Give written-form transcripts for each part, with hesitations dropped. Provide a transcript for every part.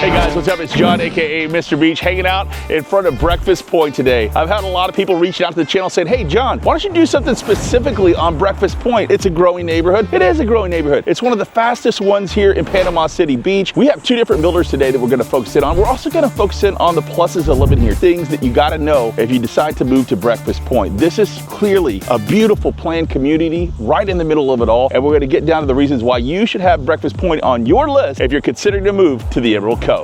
Hey guys, what's up? It's John, aka Mr. Beach, hanging out in front of Breakfast Point today. I've had a lot of people reaching out to the channel saying, hey John, why don't you do something specifically on Breakfast Point? It's a growing neighborhood. It is a growing neighborhood. It's one of the fastest ones here in Panama City Beach. We have two different builders today that we're gonna focus in on. We're also gonna focus in on the pluses of living here, things that you gotta know if you decide to move to Breakfast Point. This is clearly a beautiful planned community right in the middle of it all, and we're gonna get down to the reasons why you should have Breakfast Point on your list if you're considering to move to the Emerald Coast.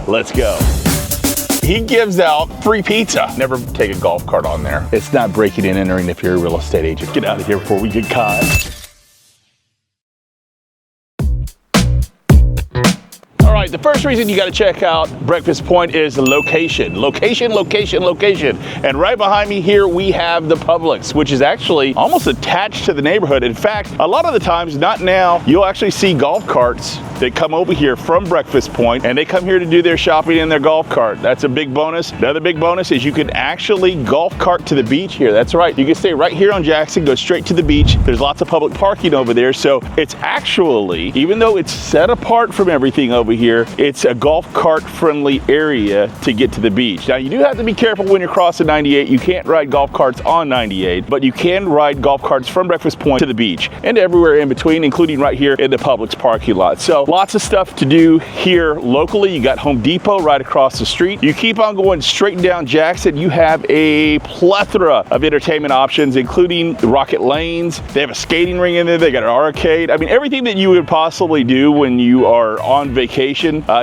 Let's go. He gives out free pizza. Never take a golf cart on there. It's not breaking and entering if you're a real estate agent. Get out of here before we get caught. All right, the first reason you got to check out Breakfast Point is the location. Location. And right behind me here, we have the Publix, which is actually almost attached to the neighborhood. In fact, a lot of the times, not now, you'll actually see golf carts that come over here from Breakfast Point, and they come here to do their shopping in their golf cart. That's a big bonus. Another big bonus is you can actually golf cart to the beach here. That's right. You can stay right here on Jackson, go straight to the beach. There's lots of public parking over there. So it's actually, even though it's set apart from everything over here, it's a golf cart friendly area to get to the beach. Now you do have to be careful when you're crossing 98. You can't ride golf carts on 98, but you can ride golf carts from Breakfast Point to the beach and everywhere in between, including right here in the Publix parking lot. So lots of stuff to do here locally. You got Home Depot right across the street. You keep on going straight down Jackson, you have a plethora of entertainment options, including rocket lanes. They have a skating ring in there. They got an arcade. I mean, everything that you would possibly do when you are on vacation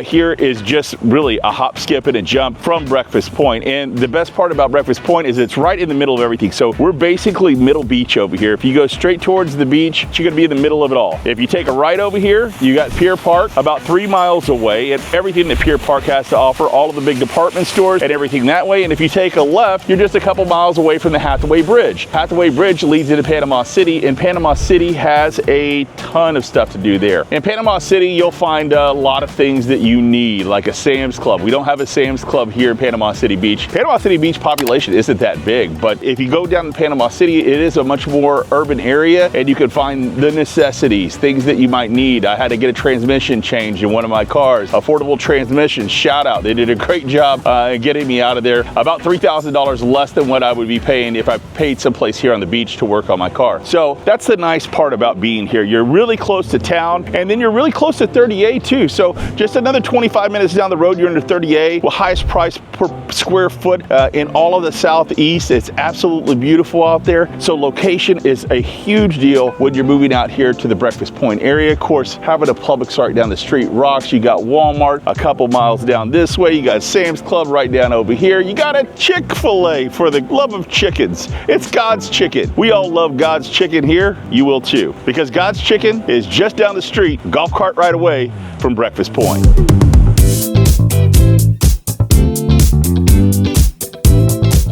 here is just really a hop, skip, and a jump from Breakfast Point. And the best part about Breakfast Point is it's right in the middle of everything. So we're basically middle beach over here. If you go straight towards the beach, you're gonna be in the middle of it all. If you take a right over here, you got Pier Park about 3 miles away, and everything that Pier Park has to offer, all of the big department stores and everything that way. And if you take a left, you're just a couple miles away from the Hathaway Bridge. Hathaway Bridge leads into Panama City, and Panama City has a ton of stuff to do there. In Panama City, you'll find a lot of things that you need, like a Sam's Club. We don't have a Sam's Club here in Panama City Beach. Panama City Beach population isn't that big, but if you go down to Panama City, it is a much more urban area, and you can find the necessities, things that you might need. I had to get a transmission change in one of my cars. Affordable Transmission, shout out. They did a great job getting me out of there. About $3,000 less than what I would be paying if I paid someplace here on the beach to work on my car. So that's the nice part about being here. You're really close to town, and then you're really close to 30A too. So just another 25 minutes down the road, you're into 30A. Well, highest price per square foot in all of the Southeast. It's absolutely beautiful out there. So location is a huge deal when you're moving out here to the Breakfast Point area. Of course, having a Publix right down the street rocks. You got Walmart a couple miles down this way. You got Sam's Club right down over here. You got a Chick-fil-A, for the love of chickens. It's God's Chicken. We all love God's Chicken here. You will too, because God's Chicken is just down the street, golf cart right away from Breakfast Point.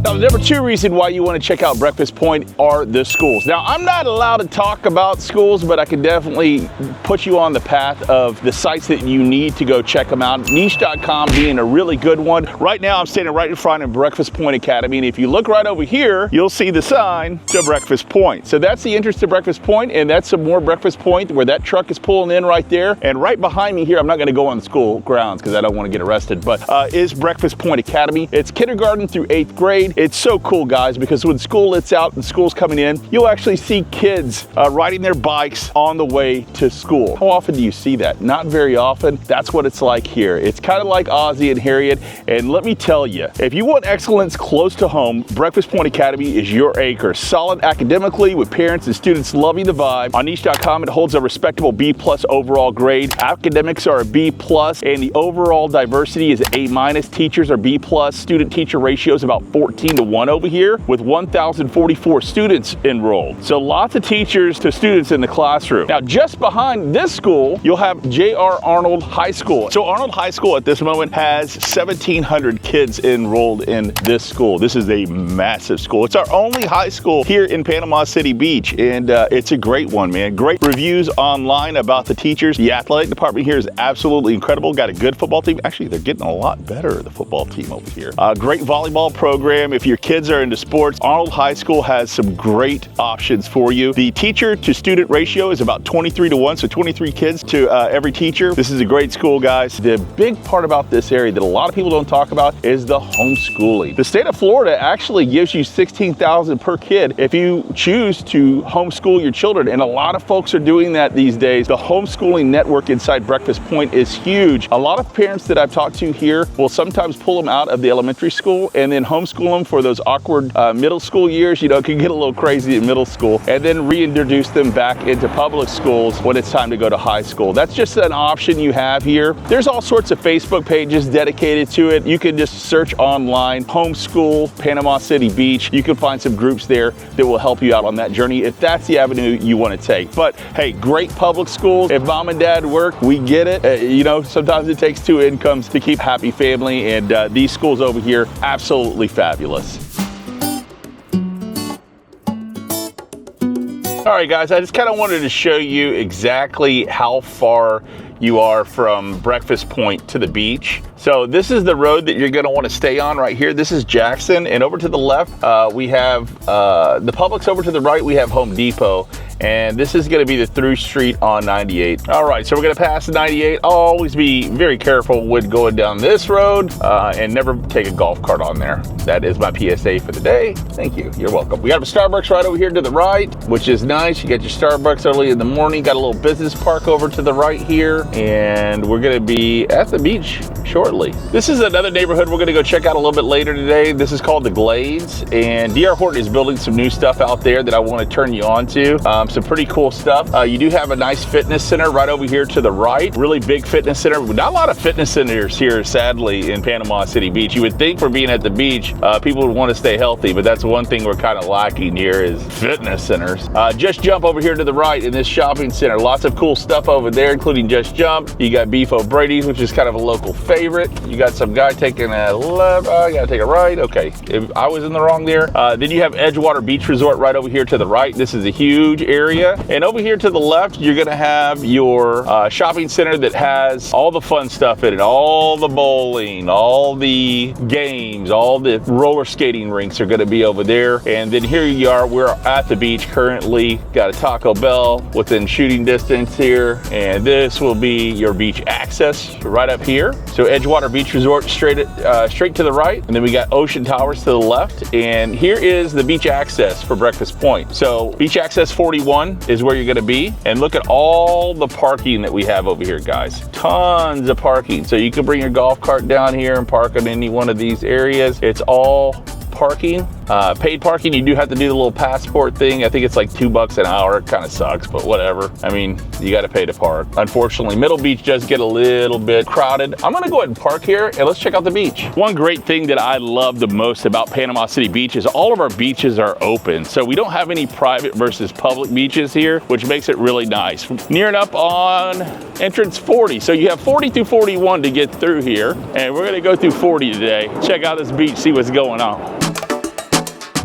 Now, the number two reason why you want to check out Breakfast Point are the schools. Now, I'm not allowed to talk about schools, but I can definitely put you on the path of the sites that you need to go check them out. Niche.com being a really good one. Right now, I'm standing right in front of Breakfast Point Academy, and if you look right over here, you'll see the sign to Breakfast Point. So that's the entrance to Breakfast Point, and that's some more Breakfast Point where that truck is pulling in right there. And right behind me here, I'm not going to go on the school grounds because I don't want to get arrested, but is Breakfast Point Academy. It's kindergarten through 8th grade. It's so cool, guys, because when school lets out and school's coming in, you'll actually see kids riding their bikes on the way to school. How often do you see that? Not very often. That's what it's like here. It's kind of like Ozzie and Harriet, and let me tell you, if you want excellence close to home, Breakfast Point Academy is your acre. Solid academically with parents and students loving the vibe. On Niche.com, it holds a respectable B+ overall grade. Academics are a B+, and the overall diversity is A-. Teachers are B+. Student-teacher ratio is about 14:1 over here, with 1,044 students enrolled. So lots of teachers to students in the classroom. Now, just behind this school, you'll have J.R. Arnold High School. So Arnold High School at this moment has 1,700 kids enrolled in this school. This is a massive school. It's our only high school here in Panama City Beach, and it's a great one, man. Great reviews online about the teachers. The athletic department here is absolutely incredible. Got a good football team. Actually, they're getting a lot better, the football team over here. Great volleyball program. If your kids are into sports, Arnold High School has some great options for you. The teacher to student ratio is about 23:1, so 23 kids to every teacher. This is a great school, guys. The big part about this area that a lot of people don't talk about is the homeschooling. The state of Florida actually gives you $16,000 per kid if you choose to homeschool your children, and a lot of folks are doing that these days. The homeschooling network inside Breakfast Point is huge. A lot of parents that I've talked to here will sometimes pull them out of the elementary school and then homeschool them for those awkward middle school years. You know, it can get a little crazy in middle school, and then reintroduce them back into public schools when it's time to go to high school. That's just an option you have here. There's all sorts of Facebook pages dedicated to it. You can just search online, homeschool Panama City Beach. You can find some groups there that will help you out on that journey if that's the avenue you want to take. But hey, great public schools. If mom and dad work, we get it. You know, sometimes it takes two incomes to keep happy family, and these schools over here, absolutely fabulous. All right, guys, I just kind of wanted to show you exactly how far you are from Breakfast Point to the beach. So this is the road that you're going to want to stay on right here. This is Jackson, and over to the left, we have the Publix. Over to the right, we have Home Depot. And this is going to be the through street on 98. All right, so we're going to pass 98. I'll always be very careful with going down this road and never take a golf cart on there. That is my PSA for the day. Thank you. You're welcome. We got a Starbucks right over here to the right, which is nice. You got your Starbucks early in the morning. Got a little business park over to the right here, and we're going to be at the beach shortly. This is another neighborhood we're going to go check out a little bit later today. This is called the Glades, and D.R. Horton is building some new stuff out there that I want to turn you on to. Some pretty cool stuff. You do have a nice fitness center right over here to the right. Really big fitness center. Not a lot of fitness centers here, sadly, in Panama City Beach. You would think for being at the beach, people would want to stay healthy, but that's one thing we're kind of lacking here is fitness centers. Just Jump over here to the right in this shopping center. Lots of cool stuff over there, including Just Jump. You got Beef O'Brady's, which is kind of a local favorite. You got some guy taking a left. You got to take a right. Okay, I was in the wrong there. Then you have Edgewater Beach Resort right over here to the right. This is a huge area. And over here to the left, you're going to have your shopping center that has all the fun stuff in it. All the bowling, all the games, all the roller skating rinks are going to be over there. And then here you are. We're at the beach currently. Got a Taco Bell within shooting distance here. And this will be your beach access right up here. So Edgewater Beach Resort straight to the right. And then we got Ocean Towers to the left. And here is the beach access for Breakfast Point. So beach access 41 is where you're going to be, and look at all the parking that we have over here, guys. Tons of parking, so you can bring your golf cart down here and park in any one of these areas. It's all parking. Paid parking, you do have to do the little passport thing. I think it's like $2 an hour. It kind of sucks, but whatever. I mean, you got to pay to park. Unfortunately, Middle Beach does get a little bit crowded. I'm going to go ahead and park here, and let's check out the beach. One great thing that I love the most about Panama City Beach is all of our beaches are open. So we don't have any private versus public beaches here, which makes it really nice. Nearing up on entrance 40. So you have 40 through 41 to get through here, and we're going to go through 40 today. Check out this beach, see what's going on.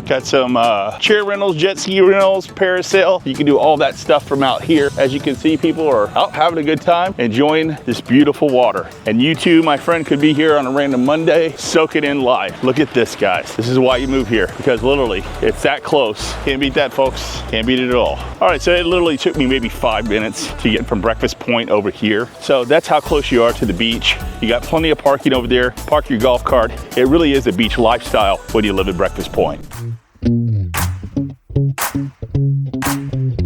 Got some chair rentals, jet ski rentals, parasail. You can do all that stuff from out here. As you can see, people are out having a good time, enjoying this beautiful water. And you too, my friend, could be here on a random Monday, soaking in life. Look at this, guys. This is why you move here, because literally, it's that close. Can't beat that, folks. Can't beat it at all. All right, so it literally took me maybe 5 minutes to get from Breakfast Point over here. So that's how close you are to the beach. You got plenty of parking over there. Park your golf cart. It really is a beach lifestyle when you live at Breakfast Point.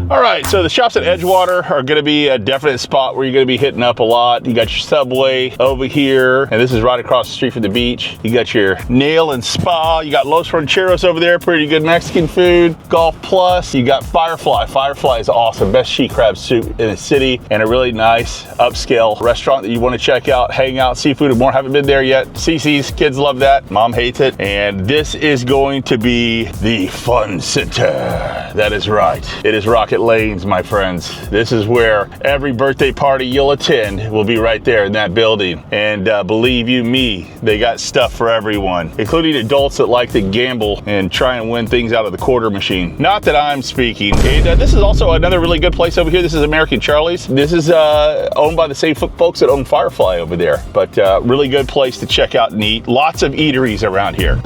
All right, so the shops at Edgewater are going to be a definite spot where you're going to be hitting up a lot. You got your Subway over here, and this is right across the street from the beach. You got your Nail and Spa. You got Los Rancheros over there, pretty good Mexican food. Golf Plus. You got Firefly. Firefly is awesome. Best she crab soup in the city, and a really nice upscale restaurant that you want to check out, hang out, seafood and more. Haven't been there yet. CC's, kids love that. Mom hates it. And this is going to be the fun center. That is right. It is Rocket Lanes, my friends. This is where every birthday party you'll attend will be right there in that building. And believe you me, they got stuff for everyone, including adults that like to gamble and try and win things out of the quarter machine. Not that I'm speaking. And this is also another really good place over here. This is American Charlie's. This is owned by the same folks that own Firefly over there. But really good place to check out and eat. Lots of eateries around here.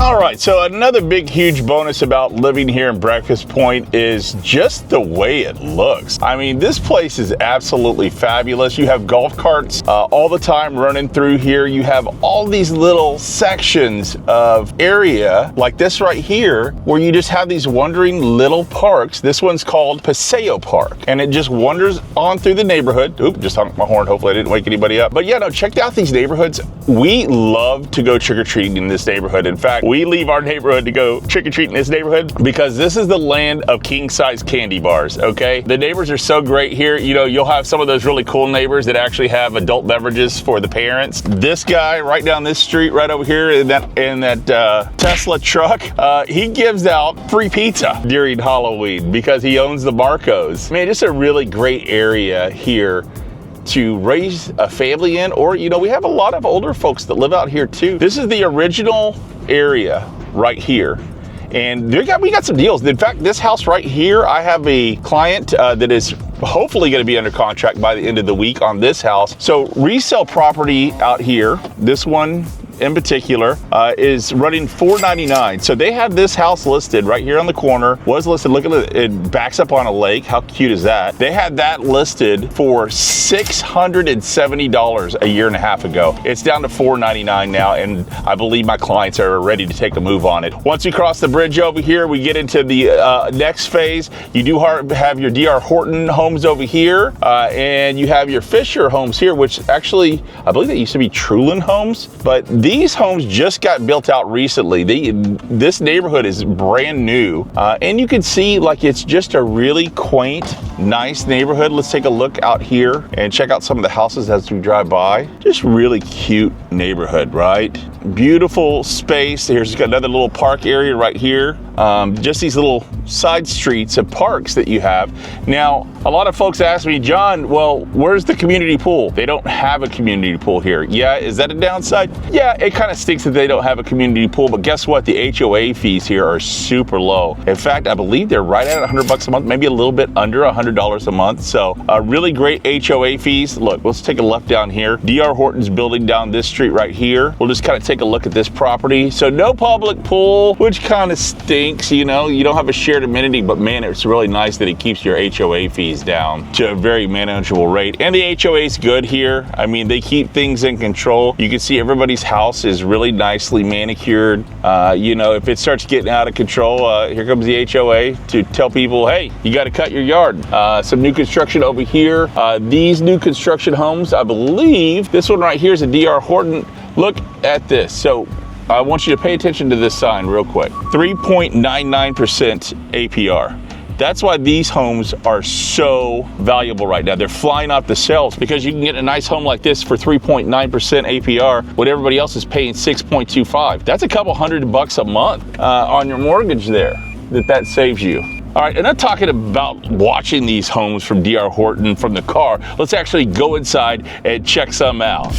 All right, so another big, huge bonus about living here in Breakfast Point is just the way it looks. I mean, this place is absolutely fabulous. You have golf carts all the time running through here. You have all these little sections of area like this right here, where you just have these wandering little parks. This one's called Paseo Park, and it just wanders on through the neighborhood. Oop, just honked my horn. Hopefully I didn't wake anybody up. But yeah, no, check out these neighborhoods. We love to go trick-or-treating in this neighborhood. In fact, we leave our neighborhood to go trick-or-treat in this neighborhood because this is the land of king-size candy bars, okay? The neighbors are so great here. You know, you'll have some of those really cool neighbors that actually have adult beverages for the parents. This guy right down this street, right over here in that Tesla truck, he gives out free pizza during Halloween because he owns the Marcos. Man, just a really great area here to raise a family in, or, you know, we have a lot of older folks that live out here too. This is the original area right here, and we got some deals. In fact, this house right here, I have a client that is hopefully going to be under contract by the end of the week on this house. So resale property out here, this one in particular, is running $499. So they have this house listed right here on the corner, was listed, look at it, it backs up on a lake. How cute is that? They had that listed for $670 a year and a half ago. It's down to $499 now, and I believe my clients are ready to take a move on it. Once we cross the bridge over here, we get into the next phase. You do have your D.R. Horton homes over here, and you have your Fischer Homes here, which actually, I believe they used to be Trulin Homes, but these homes just got built out recently. This neighborhood is brand new, and you can see like it's just a really quaint, nice neighborhood. Let's take a look out here and check out some of the houses as we drive by. Just really cute neighborhood, right? Beautiful space. Here's got another little park area right here. Just these little side streets of parks that you have. Now, a lot of folks ask me, John, well, where's the community pool? They don't have a community pool here. Yeah, is that a downside? Yeah, it kind of stinks that they don't have a community pool, but guess what? The HOA fees here are super low. In fact, I believe they're right at $100 a month, maybe a little bit under $100 a month. So really great HOA fees. Look, let's take a left down here. D.R. Horton's building down this street right here. We'll just kind of take a look at this property. So no public pool, which kind of stinks, you know, you don't have a shared amenity, but man, it's really nice that it keeps your HOA fees down to a very manageable rate. And the HOA is good here. I mean, they keep things in control. You can see everybody's house is really nicely manicured. You know, if it starts getting out of control, here comes the HOA to tell people, hey, you got to cut your yard. Some new construction over here. These new construction homes, I believe, this one right here is a D.R. Horton. Look at this. So I want you to pay attention to this sign real quick. 3.99% APR. That's why these homes are so valuable right now. They're flying off the shelves because you can get a nice home like this for 3.9% APR when everybody else is paying 6.25. That's a couple $100 a month on your mortgage there that saves you. All right, and I'm talking about watching these homes from D.R. Horton from the car. Let's actually go inside and check some out.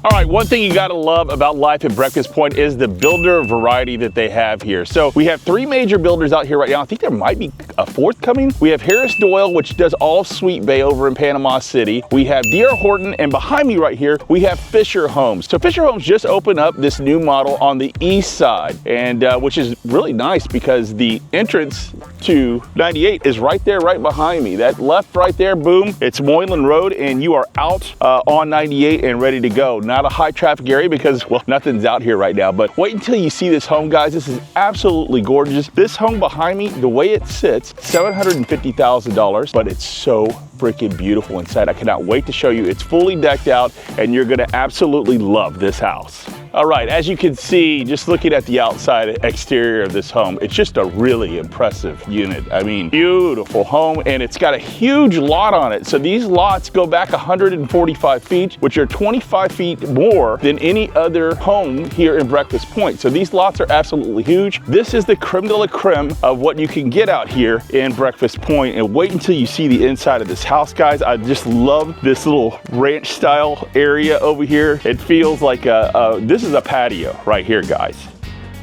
All right, one thing you gotta love about life at Breakfast Point is the builder variety that they have here. So we have three major builders out here right now. I think there might be a fourth coming. We have Harris Doyle, which does all of Sweet Bay over in Panama City. We have D.R. Horton, and behind me right here, we have Fischer Homes. So Fischer Homes just opened up this new model on the east side, and which is really nice because the entrance to 98 is right there, right behind me. That left right there, boom, it's Moylan Road, and you are out on 98 and ready to go. Not a high traffic area because, well, nothing's out here right now, but wait until you see this home, guys. This is absolutely gorgeous. This home behind me, the way it sits, $750,000, but it's so freaking beautiful inside. I cannot wait to show you. It's fully decked out, and you're gonna absolutely love this house. All right, as you can see, just looking at the outside exterior of this home, it's just a really impressive unit. I mean, beautiful home, and it's got a huge lot on it. So these lots go back 145 feet, which are 25 feet more than any other home here in Breakfast Point. So these lots are absolutely huge. This is the creme de la creme of what you can get out here in Breakfast Point, and wait until you see the inside of this house, guys. I just love this little ranch style area over here. It feels like this is a patio right here, guys.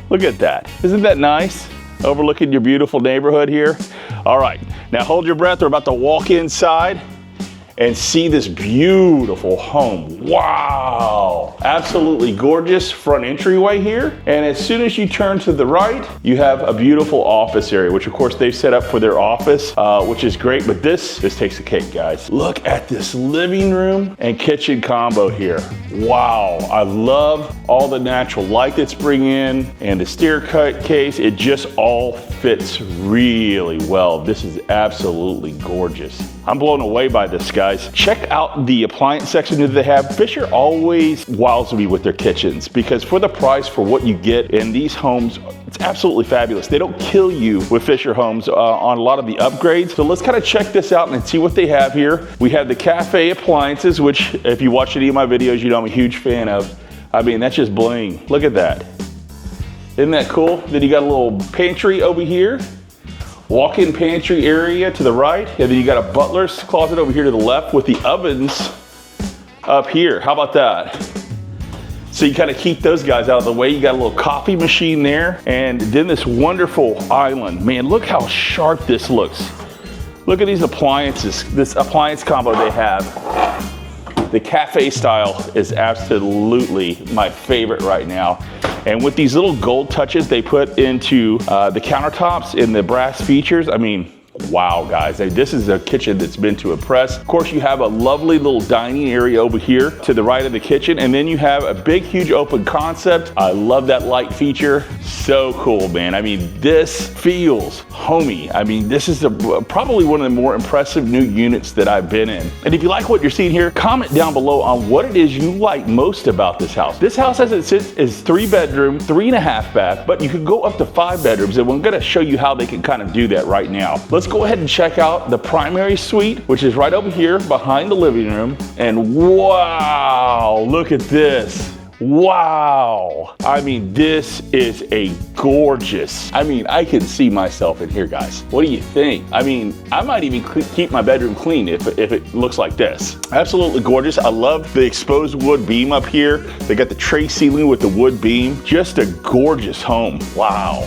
Look at that. Isn't that nice? Overlooking your beautiful neighborhood here. All right, now hold your breath. We're about to walk inside and see this beautiful home. Wow, absolutely gorgeous front entryway here. And as soon as you turn to the right, you have a beautiful office area, which of course they've set up for their office, which is great. But this takes the cake, guys. Look at this living room and kitchen combo here. Wow, I love all the natural light that's bringing in and the staircase. It just all fits really well. This is absolutely gorgeous. I'm blown away by this, guys. Check out the appliance section that they have. Fischer always wows me with their kitchens because for the price for what you get in these homes, it's absolutely fabulous. They don't kill you with Fischer Homes on a lot of the upgrades. So let's kind of check this out and see what they have here. We have the cafe appliances, which if you watch any of my videos, you know I'm a huge fan of. I mean, that's just bling. Look at that. Isn't that cool? Then you got a little pantry over here. Walk-in pantry area to the right, and then you got a butler's closet over here to the left with the ovens up here. How about that? So you kind of keep those guys out of the way. You got a little coffee machine there, and then this wonderful island. Man, look how sharp this looks. Look at these appliances, this appliance combo they have. The cafe style is absolutely my favorite right now. And with these little gold touches they put into the countertops and the brass features, I mean, wow, guys. This is a kitchen that's been to impress. Of course, you have a lovely little dining area over here to the right of the kitchen, and then you have a big, huge open concept. I love that light feature. So cool, man. I mean, this feels homey. I mean, this is probably one of the more impressive new units that I've been in. And if you like what you're seeing here, comment down below on what it is you like most about this house. This house, as it sits, is 3-bedroom, 3.5 bath, but you can go up to 5 bedrooms, and we're gonna show you how they can kind of do that right now. Let's go ahead and check out the primary suite, which is right over here behind the living room. And wow, look at this. Wow. I mean, this is a gorgeous, I mean, I can see myself in here, guys. What do you think? I mean, I might even keep my bedroom clean if it looks like this. Absolutely gorgeous. I love the exposed wood beam up here. They got the tray ceiling with the wood beam. Just a gorgeous home. Wow.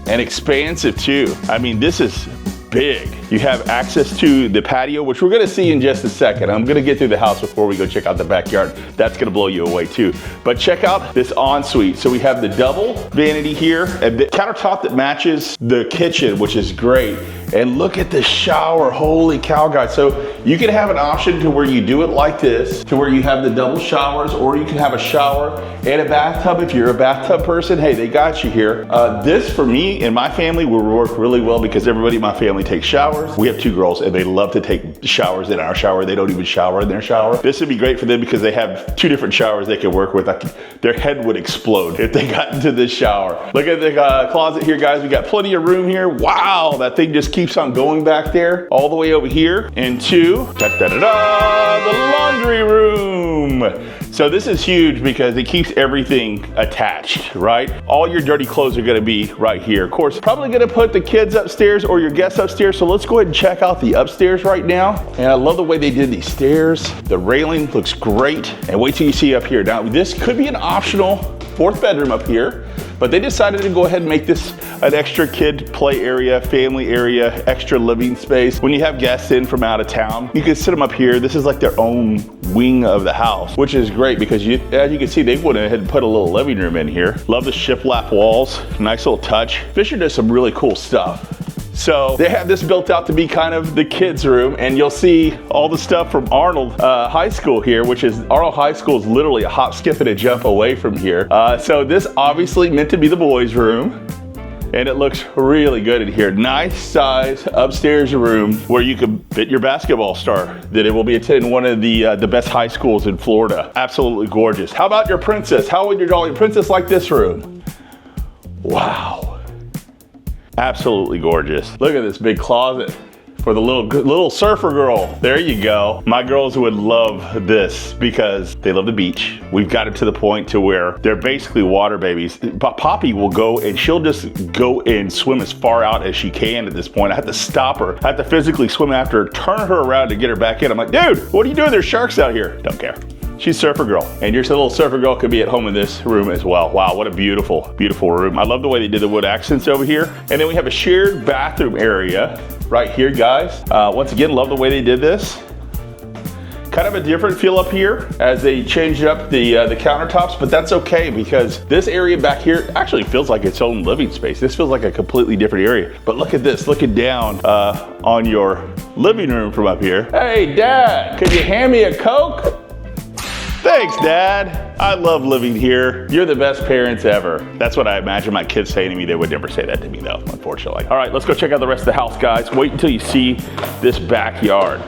And expansive too. I mean, this is big. You have access to the patio, which we're gonna see in just a second. I'm gonna get through the house before we go check out the backyard. That's gonna blow you away too. But check out this ensuite. So we have the double vanity here and the countertop that matches the kitchen, which is great. And look at the shower, holy cow, guys. So you can have an option to where you do it like this, to where you have the double showers, or you can have a shower and a bathtub. If you're a bathtub person, hey, they got you here. This for me and my family will work really well because everybody in my family takes showers. We have 2 girls and they love to take showers in our shower. They don't even shower in their shower. This would be great for them because they have 2 different showers they can work with. Their head would explode if they got into this shower. Look at the closet here, guys. We got plenty of room here. Wow, that thing just keeps on going back there all the way over here into the laundry room. So this is huge because it keeps everything attached, right? All your dirty clothes are gonna be right here. Of course, probably gonna put the kids upstairs or your guests upstairs. So let's go ahead and check out the upstairs right now. And I love the way they did these stairs. The railing looks great. And wait till you see up here. Now, this could be an optional 4th bedroom up here, but they decided to go ahead and make this an extra kid play area, family area, extra living space. When you have guests in from out of town, you can sit them up here. This is like their own wing of the house, which is great because as you can see, they went ahead and put a little living room in here. Love the shiplap walls, nice little touch. Fischer does some really cool stuff. So they have this built out to be kind of the kids' room, and you'll see all the stuff from Arnold High School here, which is, Arnold High School is literally a hop, skip, and a jump away from here. So this obviously meant to be the boys' room, and it looks really good in here. Nice size upstairs room where you can fit your basketball star that it will be attending one of the best high schools in Florida. Absolutely gorgeous. How about your princess? How would your darling princess like this room? Wow. Absolutely gorgeous. Look at this big closet for the little surfer girl. There you go. My girls would love this because they love the beach. We've got it to the point to where they're basically water babies. Poppy will go and she'll just go and swim as far out as she can at this point. I have to stop her. I have to physically swim after her, turn her around to get her back in. I'm like, dude, what are you doing? There's sharks out here. Don't care. She's Surfer Girl, and your little Surfer Girl could be at home in this room as well. Wow, what a beautiful, beautiful room. I love the way they did the wood accents over here. And then we have a shared bathroom area right here, guys. Once again, love the way they did this. Kind of a different feel up here as they changed up the countertops, but that's okay because this area back here actually feels like its own living space. This feels like a completely different area. But look at this, looking down on your living room from up here. Hey, Dad, could you hand me a Coke? Thanks, Dad. I love living here. You're the best parents ever. That's what I imagine my kids saying to me. They would never say that to me though, unfortunately. All right, let's go check out the rest of the house, guys. Wait until you see this backyard.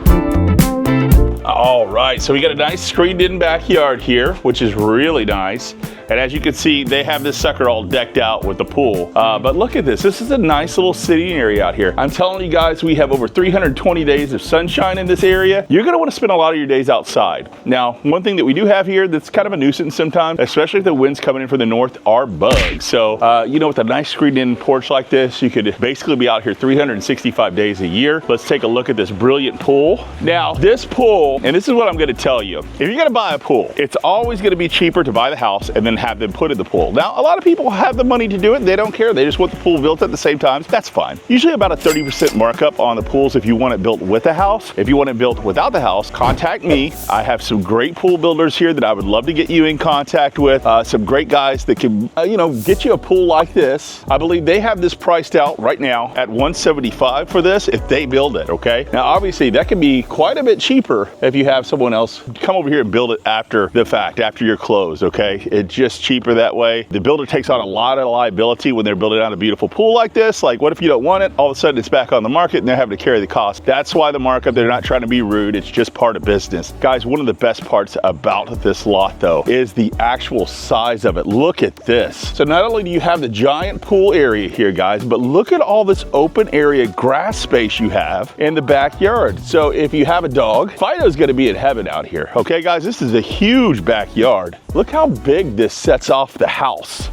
All right, so we got a nice screened in backyard here, which is really nice. And as you can see, they have this sucker all decked out with the pool. But look at this. This is a nice little sitting area out here. I'm telling you guys, we have over 320 days of sunshine in this area. You're gonna wanna spend a lot of your days outside. Now, one thing that we do have here that's kind of a nuisance sometimes, especially if the wind's coming in from the north, are bugs. So, you know, with a nice screened in porch like this, you could basically be out here 365 days a year. Let's take a look at this brilliant pool. Now, this pool, and this is what I'm gonna tell you. If you're gonna buy a pool, it's always gonna be cheaper to buy the house and then have them put in the pool. Now, a lot of people have the money to do it. They don't care. They just want the pool built at the same time. That's fine. Usually about a 30% markup on the pools if you want it built with the house. If you want it built without the house, contact me. I have some great pool builders here that I would love to get you in contact with. Some great guys that can, you know, get you a pool like this. I believe they have this priced out right now at $175 for this if they build it, okay? Now, obviously, that can be quite a bit cheaper if you have someone else come over here and build it after the fact, after you're closed, okay? It's just cheaper that way. The builder takes on a lot of liability when they're building out a beautiful pool like this. Like, what if you don't want it? All of a sudden it's back on the market and they're having to carry the cost. That's why the markup, they're not trying to be rude. It's just part of business. Guys, one of the best parts about this lot though is the actual size of it. Look at this. So not only do you have the giant pool area here, guys, but look at all this open area grass space you have in the backyard. So if you have a dog, Fido's gonna be in heaven out here. Okay, guys, this is a huge backyard. Look how big this sets off the house.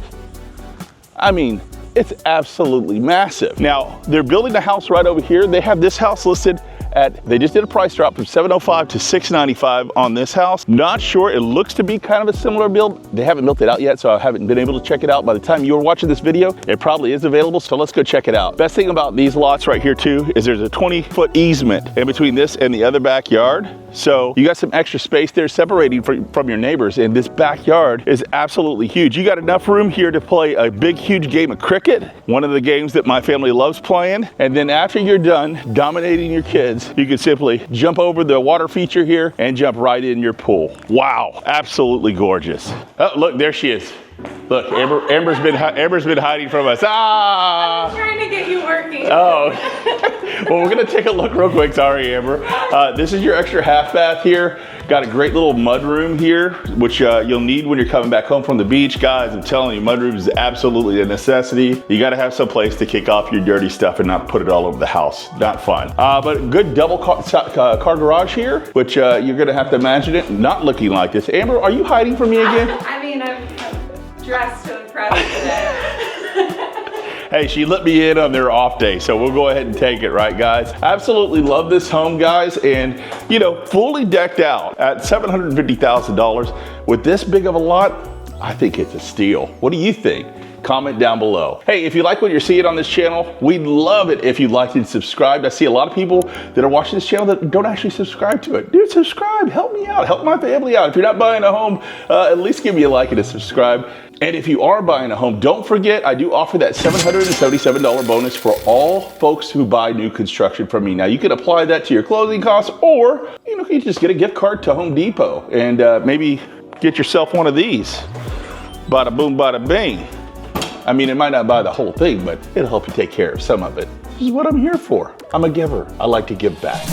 I mean, it's absolutely massive. Now, they're building the house right over here. They have this house listed at, they just did a price drop from $705 to $695 on this house. Not sure, it looks to be kind of a similar build. They haven't built it out yet, so I haven't been able to check it out. By the time you're watching this video, it probably is available, so let's go check it out. Best thing about these lots right here too, is there's a 20-foot easement in between this and the other backyard. So you got some extra space there separating from your neighbors, and this backyard is absolutely huge. You got enough room here to play a big, huge game of cricket, one of the games that my family loves playing. And then after you're done dominating your kids, you can simply jump over the water feature here and jump right in your pool. Wow, absolutely gorgeous. Oh, look, there she is. Look, Amber's been hiding from us. Ah! I'm trying to get you working. Oh. Well, we're gonna take a look real quick. Sorry, Amber. This is your extra half bath here. Got a great little mud room here, which you'll need when you're coming back home from the beach. Guys, I'm telling you, mud room is absolutely a necessity. You gotta have some place to kick off your dirty stuff and not put it all over the house. Not fun. But good double car garage here, which you're gonna have to imagine it not looking like this. Amber, are you hiding from me again? I mean, I'm dressed to impress today. Hey, she let me in on their off day, so we'll go ahead and take it, right, guys? Absolutely love this home, guys, and you know, fully decked out at $750,000 with this big of a lot. I think it's a steal. What do you think? Comment down below. Hey, if you like what you're seeing on this channel, we'd love it if you liked and subscribed. I see a lot of people that are watching this channel that don't actually subscribe to it. Dude, subscribe, help me out, help my family out. If you're not buying a home, at least give me a like and a subscribe. And if you are buying a home, don't forget, I do offer that $777 bonus for all folks who buy new construction from me. Now, you can apply that to your closing costs, or you know, you just get a gift card to Home Depot and maybe get yourself one of these. Bada boom, bada bing. I mean, it might not buy the whole thing, but it'll help you take care of some of it. This is what I'm here for. I'm a giver. I like to give back.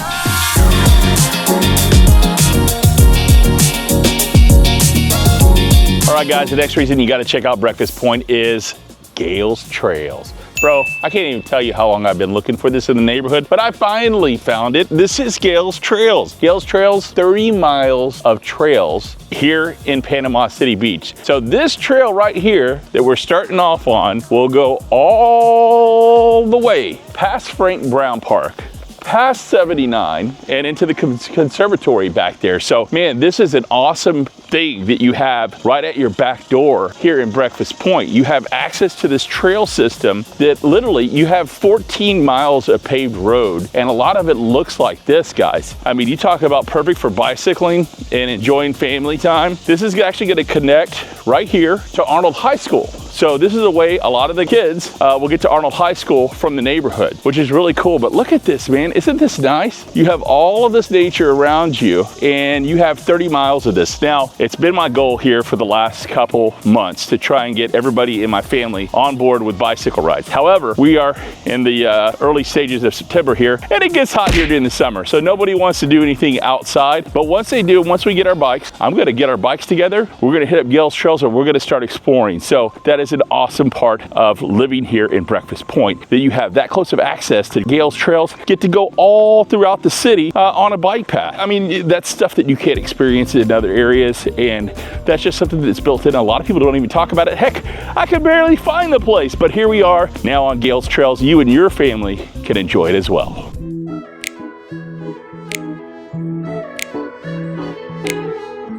All right, guys, the next reason you got to check out Breakfast Point is Gayle's Trails. Bro, I can't even tell you how long I've been looking for this in the neighborhood, but I finally found it. This is Gayle's Trails. Gayle's Trails, 30 miles of trails here in Panama City Beach. So this trail right here that we're starting off on will go all the way past Frank Brown Park, past 79 and into the conservatory back there. So man, this is an awesome thing that you have right at your back door here in Breakfast Point. You have access to this trail system that literally you have 14 miles of paved road, and a lot of it looks like this, guys. I mean, you talk about perfect for bicycling and enjoying family time. This is actually going to connect right here to Arnold High School. So this is a way a lot of the kids will get to Arnold High School from the neighborhood, which is really cool. But look at this, man. Isn't this nice? You have all of this nature around you, and you have 30 miles of this. Now, it's been my goal here for the last couple months to try and get everybody in my family on board with bicycle rides. However, we are in the early stages of September here, and it gets hot here during the summer. So nobody wants to do anything outside. But once they do, once we get our bikes, I'm going to get our bikes together. We're going to hit up Gayle's Trails, and we're going to start exploring. So that is an awesome part of living here in Breakfast Point, that you have that close of access to Gayle's Trails, get to go all throughout the city on a bike path. I mean, that's stuff that you can't experience in other areas, and that's just something that's built in. A lot of people don't even talk about it. Heck, I could barely find the place, but here we are now on Gayle's Trails. You and your family can enjoy it as well.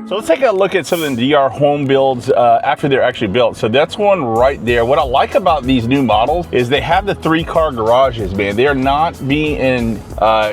So let's take a look at some of the DR home builds after they're actually built. So that's one right there. What I like about these new models is they have the 3-car garages, man. They're not being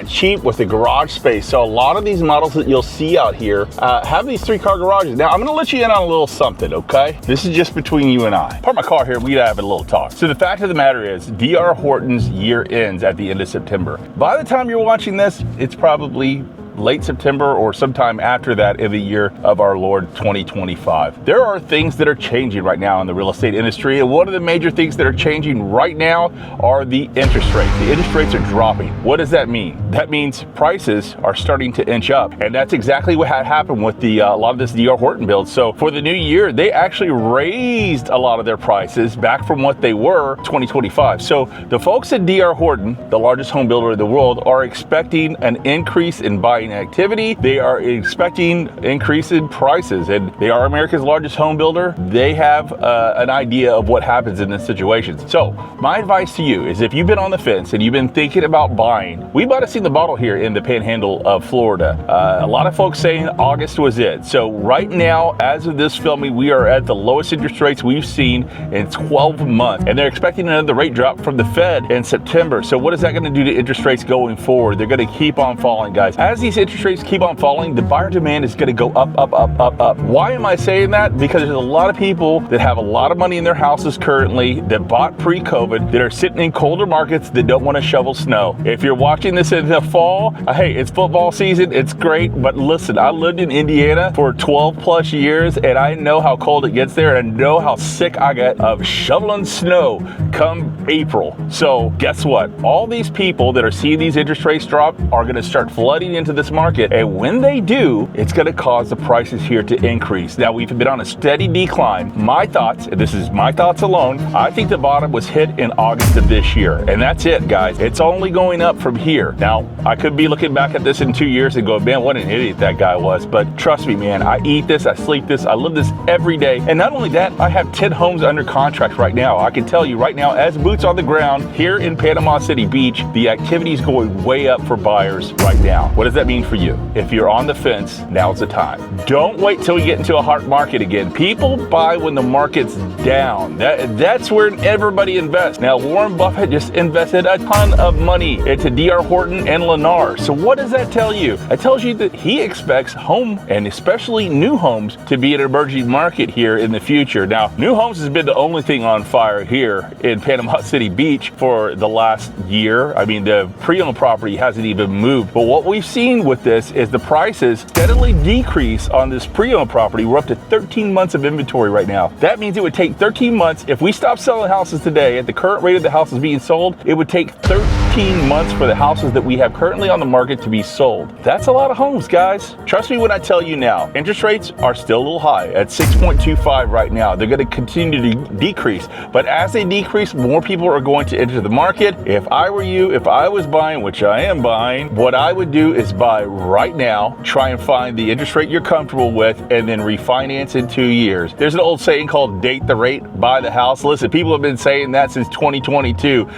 cheap with the garage space. So a lot of these models that you'll see out here have these 3-car garages. Now I'm gonna let you in on a little something, okay? This is just between you and I. Park my car here, we gotta have a little talk. So the fact of the matter is, DR Horton's year ends at the end of September. By the time you're watching this, it's probably late September or sometime after that in the year of our Lord 2025. There are things that are changing right now in the real estate industry, and one of the major things that are changing right now are the interest rates. The interest rates are dropping. What does that mean? That means prices are starting to inch up, and that's exactly what had happened with the a lot of this DR Horton build. So for the new year, they actually raised a lot of their prices back from what they were 2025. So the folks at DR Horton, the largest home builder in the world, are expecting an increase in buying activity. They are expecting increase in prices, and they are America's largest home builder. They have an idea of what happens in this situation. So my advice to you is, if you've been on the fence and you've been thinking about buying, we might have seen the bottle here in the panhandle of Florida. A lot of folks saying August was it. So right now, as of this filming, we are at the lowest interest rates we've seen in 12 months, and they're expecting another rate drop from the Fed in September. So what is that going to do to interest rates going forward? They're going to keep on falling, guys. As these interest rates keep on falling, the buyer demand is going to go up, up, up, up, up. Why am I saying that? Because there's a lot of people that have a lot of money in their houses currently that bought pre-COVID, that are sitting in colder markets that don't want to shovel snow. If you're watching this in the fall, hey, it's football season, it's great, but listen, I lived in Indiana for 12 plus years, and I know how cold it gets there, and I know how sick I get of shoveling snow come April. So guess what? All these people that are seeing these interest rates drop are going to start flooding into this market, and when they do, it's going to cause the prices here to increase. Now, we've been on a steady decline. My thoughts, and this is my thoughts alone, I think the bottom was hit in August of this year, and that's it, guys. It's only going up from here. Now, I could be looking back at this in 2 years and go, man, what an idiot that guy was, but trust me, man, I eat this, I sleep this, I live this every day, and not only that, I have 10 homes under contract right now. I can tell you right now, as boots on the ground here in Panama City Beach, the activity is going way up for buyers right now. What does that mean for you? If you're on the fence, now's the time. Don't wait till we get into a hard market again. People buy when the market's down. That's where everybody invests. Now, Warren Buffett just invested a ton of money into DR Horton and Lennar. So what does that tell you? It tells you that he expects home, and especially new homes, to be an emerging market here in the future. Now, new homes has been the only thing on fire here in Panama City Beach for the last year. I mean, the pre-owned property hasn't even moved. But what we've seen with this is the prices steadily decrease on this pre-owned property. We're up to 13 months of inventory right now. That means it would take 13 months. If we stop selling houses today at the current rate of the houses being sold, it would take 13 months for the houses that we have currently on the market to be sold. That's a lot of homes, guys. Trust me when I tell you now, interest rates are still a little high at 6.25 right now. They're going to continue to decrease, but as they decrease, more people are going to enter the market. If I were you, if I was buying, which I am buying, what I would do is buy right now, try and find the interest rate you're comfortable with, and then refinance in 2 years. There's an old saying called date the rate, buy the house. Listen, people have been saying that since 2022.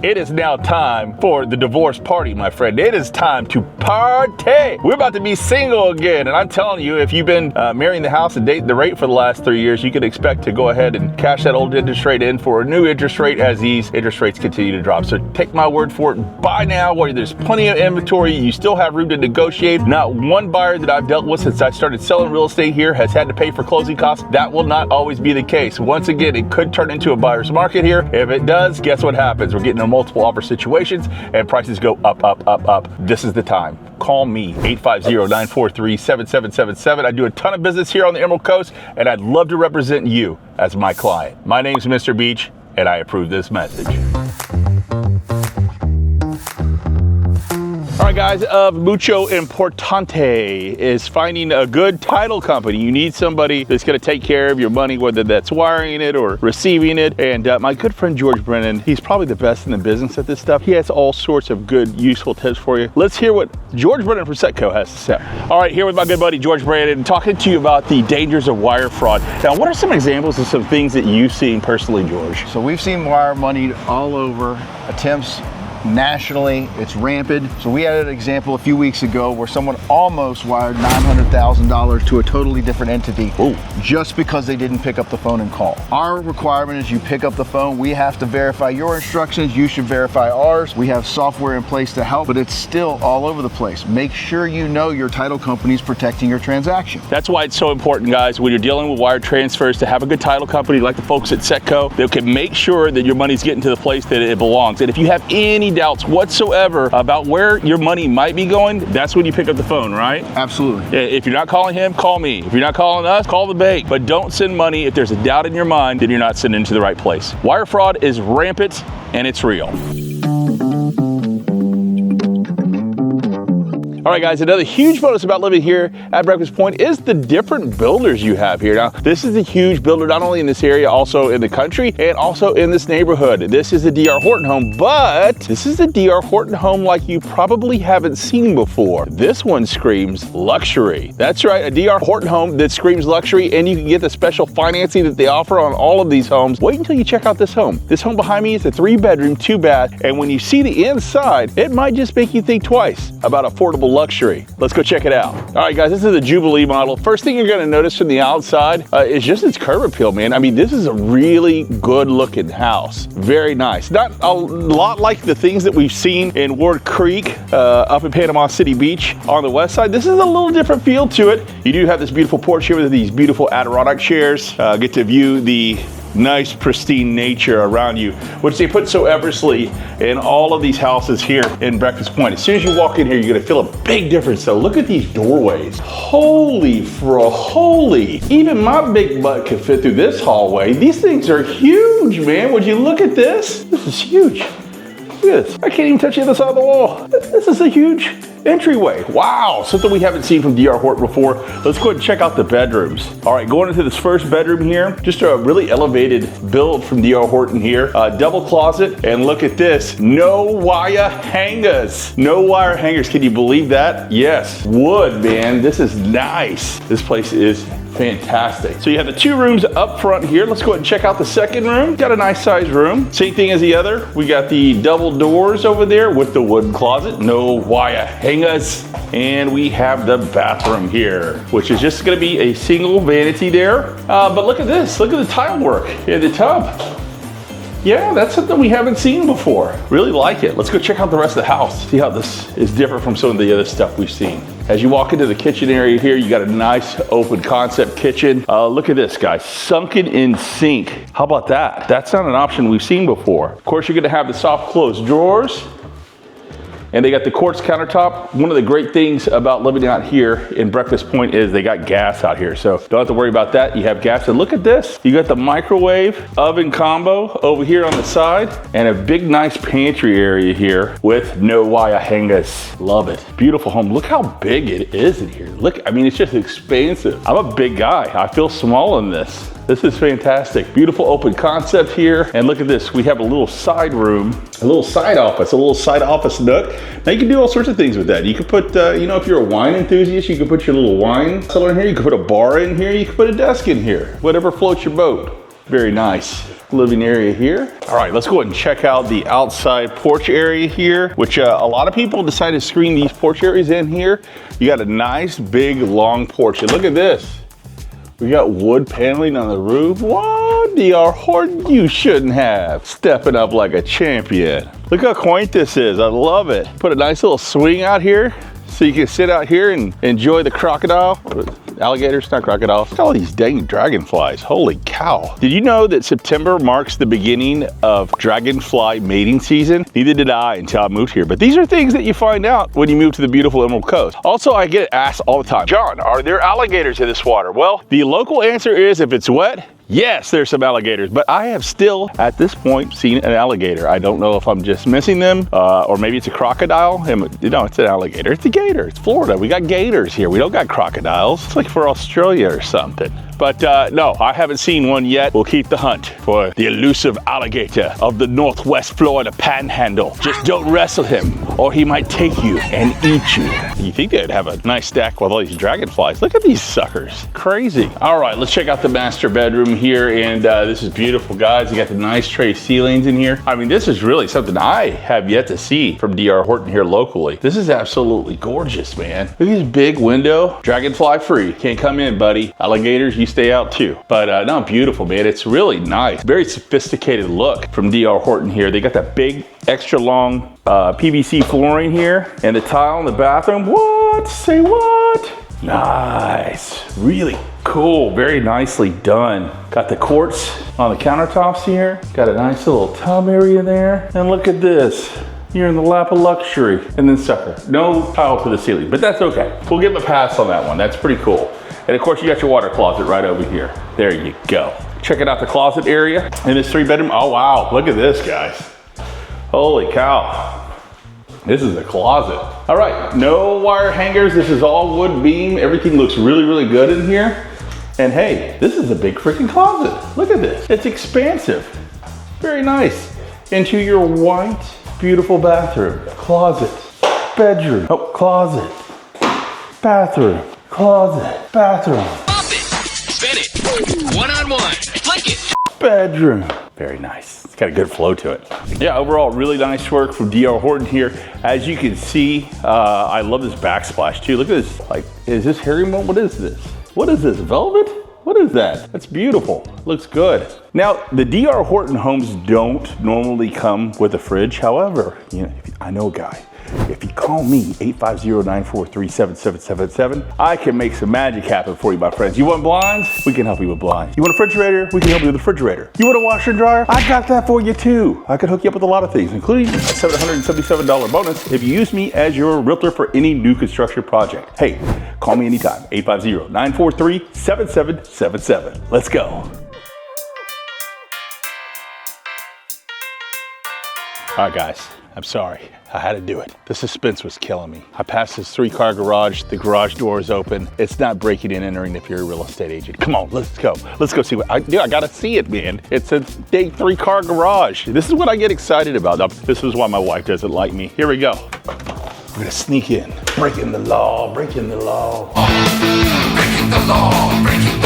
It is now time time for the divorce party, my friend. It is time to party. We're about to be single again. And I'm telling you, if you've been marrying the house and dating the rate for the last 3 years, you can expect to go ahead and cash that old interest rate in for a new interest rate as these interest rates continue to drop. So take my word for it. Buy now where there's plenty of inventory. You still have room to negotiate. Not one buyer that I've dealt with since I started selling real estate here has had to pay for closing costs. That will not always be the case. Once again, it could turn into a buyer's market here. If it does, guess what happens? We're getting into multiple offer situations and prices go up, up, up, up. This is the time. Call me, 850-943-7777. I do a ton of business here on the Emerald Coast, and I'd love to represent you as my client. My name's Mr. Beach, and I approve this message. All right, guys, of mucho importante is finding a good title company. You need somebody that's going to take care of your money, whether that's wiring it or receiving it. And my good friend George Brennan, he's probably the best in the business at this stuff. He has all sorts of good, useful tips for you. Let's hear what George Brennan from Setco has to say. All right, here with my good buddy George Brennan, talking to you about the dangers of wire fraud. Now, what are some examples of some things that you've seen personally, George? So we've seen wire money all over, attempts nationally, it's rampant. So we had an example a few weeks ago where someone almost wired $900,000 to a totally different entity. Ooh. Just because they didn't pick up the phone and call. Our requirement is you pick up the phone, we have to verify your instructions, you should verify ours. We have software in place to help, but it's still all over the place. Make sure you know your title company is protecting your transaction. That's why it's so important, guys, when you're dealing with wire transfers, to have a good title company like the folks at Setco that can make sure that your money's getting to the place that it belongs. And if you have any doubts whatsoever about where your money might be going, that's when you pick up the phone, right? Absolutely. If you're not calling him, call me. If you're not calling us, call the bank. But don't send money if there's a doubt in your mind, then you're not sending it to the right place. Wire fraud is rampant and it's real. All right, guys, another huge bonus about living here at Breakfast Point is the different builders you have here. Now, this is a huge builder, not only in this area, also in the country, and also in this neighborhood. This is a D.R. Horton home, but this is a D.R. Horton home like you probably haven't seen before. This one screams luxury. That's right, a D.R. Horton home that screams luxury, and you can get the special financing that they offer on all of these homes. Wait until you check out this home. This home behind me is a 3-bedroom, 2-bath, and when you see the inside, it might just make you think twice about affordable luxury. Let's go check it out. All right, guys, this is the Jubilee model. First thing you're going to notice from the outside is just its curb appeal, man. I mean, this is a really good looking house. Very nice. Not a lot like the things that we've seen in Ward Creek up in Panama City Beach on the west side. This is a little different feel to it. You do have this beautiful porch here with these beautiful Adirondack chairs. Get to view the nice pristine nature around you, which they put so effortlessly in all of these houses here in Breakfast Point. As soon as you walk in here, you're gonna feel a big difference though. Look at these doorways. Holy froholy. Even my big butt could fit through this hallway. These things are huge, man. Would you look at this? This is huge. Look at this. I can't even touch the other side of the wall. This is a huge entryway. Wow, something we haven't seen from D.R. Horton before. Let's go ahead and check out the bedrooms. All right, going into this first bedroom here, just a really elevated build from D.R. Horton here. Double closet, and look at this. No wire hangers. No wire hangers. Can you believe that? Yes, wood, man. This is nice. This place is fantastic. So you have the 2 rooms up front here. Let's go ahead and check out the second room. Got a nice sized room. Same thing as the other. We got the double doors over there with the wood closet. No wire hangers. And we have the bathroom here, which is just gonna be a single vanity there. But look at this. Look at the tile work in the tub. Yeah, that's something we haven't seen before. Really like it. Let's go check out the rest of the house. See how this is different from some of the other stuff we've seen. As you walk into the kitchen area here, you got a nice open concept kitchen. Look at this, guys, sunken in sink. How about that? That's not an option we've seen before. Of course, you're gonna have the soft closed drawers. And they got the quartz countertop. One of the great things about living out here in Breakfast Point is they got gas out here. So don't have to worry about that. You have gas. And look at this. You got the microwave oven combo over here on the side and a big, nice pantry area here with no wire hangers. Love it. Beautiful home. Look how big it is in here. Look, I mean, it's just expansive. I'm a big guy. I feel small in this. This is fantastic. Beautiful open concept here. And look at this, we have a little side room, a little side office nook. Now you can do all sorts of things with that. You could put, you know, if you're a wine enthusiast, you could put your little wine cellar in here. You could put a bar in here. You could put a desk in here. Whatever floats your boat. Very nice. living area here. All right, let's go ahead and check out the outside porch area here, which a lot of people decide to screen these porch areas in here. You got a nice, big, long porch. And look at this. We got wood paneling on the roof. What? DR Horton, you shouldn't have. Stepping up like a champion. Look how quaint this is. I love it. Put a nice little swing out here so you can sit out here and enjoy the crocodile. Alligators, not crocodiles. Look at all these dang dragonflies. Holy cow. Did you know that September marks the beginning of dragonfly mating season? Neither did I until I moved here. But these are things that you find out when you move to the beautiful Emerald Coast. Also, I get asked all the time, John, are there alligators in this water? Well, the local answer is if it's wet, yes, there's some alligators, but I have still, at this point, seen an alligator. I don't know if I'm just missing them, or maybe it's a crocodile. No, it's an alligator. It's a gator. It's Florida. We got gators here. We don't got crocodiles. It's like for Australia or something. But no, I haven't seen one yet. We'll keep the hunt for the elusive alligator of the Northwest Florida Panhandle. Just don't wrestle him, or he might take you and eat you. You think they'd have a nice stack with all these dragonflies? Look at these suckers. Crazy. All right, let's check out the master bedroom here. And this is beautiful, guys. You got the nice tray ceilings in here. I mean, this is really something I have yet to see from DR Horton here locally. This is absolutely gorgeous, man. Look at this big window. Dragonfly free. Can't come in, buddy. Alligators, you stay out too. But no, beautiful, man. It's really nice. Very sophisticated look from DR Horton here. They got that big, extra long PVC flooring here, and the tile in the bathroom. What? Say what? Nice. Really cool. Very nicely done. Got the quartz on the countertops here. Got a nice little tub area there. And look at this. You're in the lap of luxury. And then sucker. No tile to the ceiling, but that's okay. We'll give them a pass on that one. That's pretty cool. And of course, you got your water closet right over here. There you go. Checking out the closet area in this 3-bedroom. Oh, wow. Look at this, guys. Holy cow. This is a closet. All right, no wire hangers. This is all wood beam. Everything looks really, really good in here. And hey, this is a big freaking closet. Look at this. It's expansive. Very nice. Into your white, beautiful bathroom. Closet. Bedroom. Oh, closet. Bathroom. Closet, bathroom. Pop it, spin it, one-on-one, flick it. Bedroom. Very nice. It's got a good flow to it. Yeah, overall, really nice work from DR Horton here. As you can see, I love this backsplash too. Look at this. Like, is this herringbone? What is this? What is this, velvet? What is that? That's beautiful. Looks good. Now, the DR Horton homes don't normally come with a fridge. However, you know, I know a guy. If you call me, 850-943-7777, I can make some magic happen for you, my friends. You want blinds? We can help you with blinds. You want a refrigerator? We can help you with a refrigerator. You want a washer and dryer? I got that for you too. I can hook you up with a lot of things, including a $777 bonus if you use me as your realtor for any new construction project. Hey, call me anytime, 850-943-7777. Let's go. All right, guys. I'm sorry, I had to do it. The suspense was killing me. I passed this 3-car garage, the garage door is open. It's not breaking and entering if you're a real estate agent. Come on, let's go. Let's go see what, I gotta see it, man. It's a big 3-car garage. This is what I get excited about. Now, this is why my wife doesn't like me. Here we go. We're gonna sneak in. Breaking the law, breaking the law. Breaking the law, breaking the law.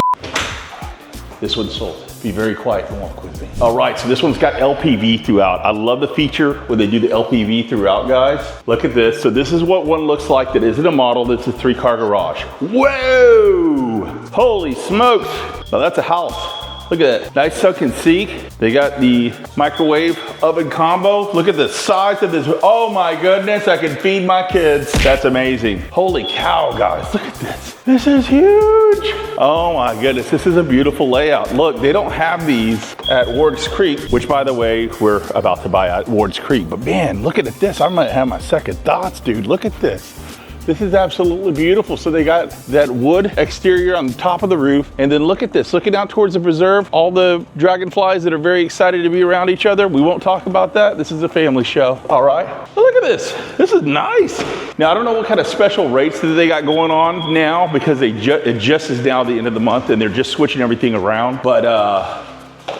This one's sold. Be very quiet and walk with me. All right, so this one's got LPV throughout. I love the feature where they do the LPV throughout, guys. Look at this. So this is what one looks like that isn't a model, that's a 3-car garage. Whoa! Holy smokes. Now that's a house. Look at that, nice sunken sink. They got the microwave oven combo. Look at the size of this. Oh my goodness, I can feed my kids. That's amazing. Holy cow, guys, look at this. This is huge. Oh my goodness, this is a beautiful layout. Look, they don't have these at Wards Creek, which by the way, we're about to buy at Wards Creek. But man, look at this. I might have my second thoughts, dude. Look at this. This is absolutely beautiful. So they got that wood exterior on the top of the roof. And then look at this, looking out towards the preserve, all the dragonflies that are very excited to be around each other. We won't talk about that. This is a family show. All right. But look at this. This is nice. Now, I don't know what kind of special rates that they got going on now because it just is now the end of the month and they're just switching everything around. But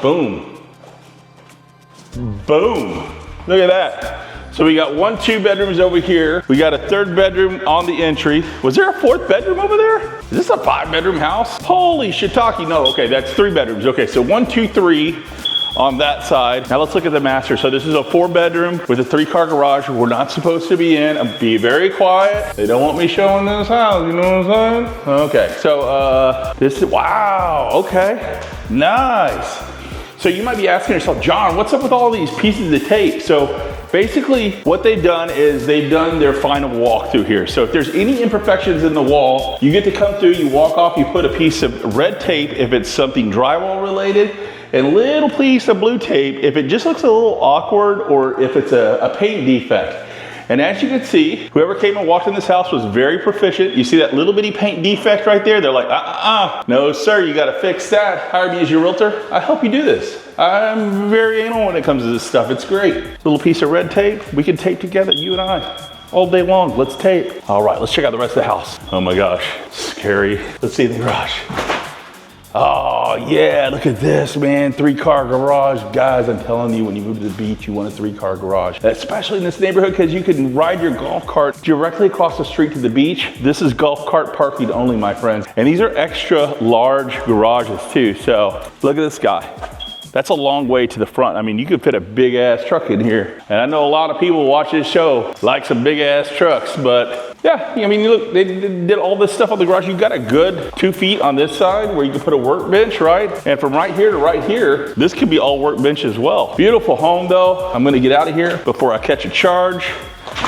boom. Boom. Look at that. So we got 1, 2 bedrooms over here. We got a 3rd bedroom on the entry. Was there a 4th bedroom over there? Is this a 5-bedroom house? Holy shiitake, no, okay, that's 3 bedrooms. Okay, so 1, 2, 3 on that side. Now let's look at the master. So this is a 4-bedroom with a 3-car garage. We're not supposed to be in. Be very quiet. They don't want me showing this house, you know what I'm saying? Okay, so this is, wow, okay, nice. So you might be asking yourself, John, what's up with all these pieces of tape? So basically what they've done is they've done their final walkthrough here. So if there's any imperfections in the wall, you get to come through, you walk off, you put a piece of red tape if it's something drywall related, and a little piece of blue tape if it just looks a little awkward or if it's a paint defect. And as you can see, whoever came and walked in this house was very proficient. You see that little bitty paint defect right there? They're like, no sir, you gotta fix that. Hire me as your realtor. I help you do this. I'm very anal when it comes to this stuff. It's great. Little piece of red tape, we can tape together, you and I. All day long, let's tape. All right, let's check out the rest of the house. Oh my gosh, scary. Let's see the garage. Oh yeah, look at this, man. 3-car garage. Guys, I'm telling you, when you move to the beach, you want a 3-car garage. Especially in this neighborhood, because you can ride your golf cart directly across the street to the beach. This is golf cart parking only, my friends. And these are extra large garages too. So look at this guy. That's a long way to the front. I mean, you could fit a big ass truck in here. And I know a lot of people watch this show like some big ass trucks, but yeah, I mean, look, they did all this stuff on the garage. You've got a good 2 feet on this side where you can put a workbench, right? And from right here to right here, this could be all workbench as well. Beautiful home though. I'm gonna get out of here before I catch a charge.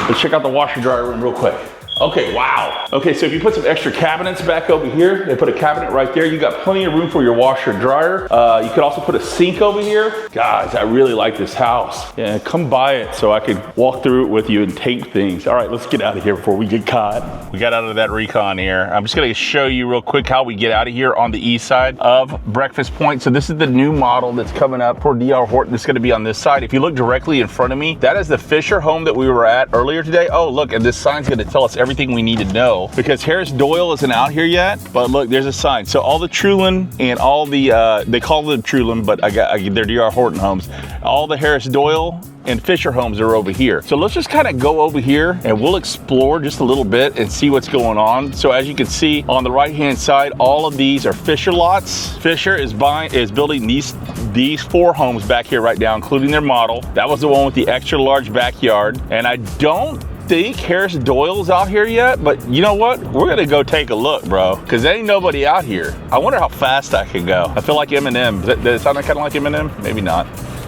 Let's check out the washer dryer room real quick. Okay, wow. Okay, so if you put some extra cabinets back over here, they put a cabinet right there. You got plenty of room for your washer and dryer. You could also put a sink over here. Guys, I really like this house. Yeah, come by it so I could walk through it with you and tape things. All right, let's get out of here before we get caught. We got out of that recon here. I'm just gonna show you real quick how we get out of here on the east side of Breakfast Point. So this is the new model that's coming up for D.R. Horton. It's gonna be on this side. If you look directly in front of me, that is the Fischer home that we were at earlier today. Oh, look, and this sign's gonna tell us everything we need to know because Harris Doyle isn't out here yet, but look, there's a sign. So all the Trulin and all the, they call them Trulin, but they're D.R. Horton homes. All the Harris Doyle and Fischer Homes are over here. So let's just kind of go over here and we'll explore just a little bit and see what's going on. So as you can see on the right hand side, all of these are Fischer lots. Fischer is building these 4 homes back here right now, including their model. That was the one with the extra large backyard. And I don't think Harris Doyle's out here yet, but you know what? We're gonna go take a look, bro, because there ain't nobody out here. I wonder how fast I can go. I feel like Eminem. Does it sound kind of like Eminem? Maybe not.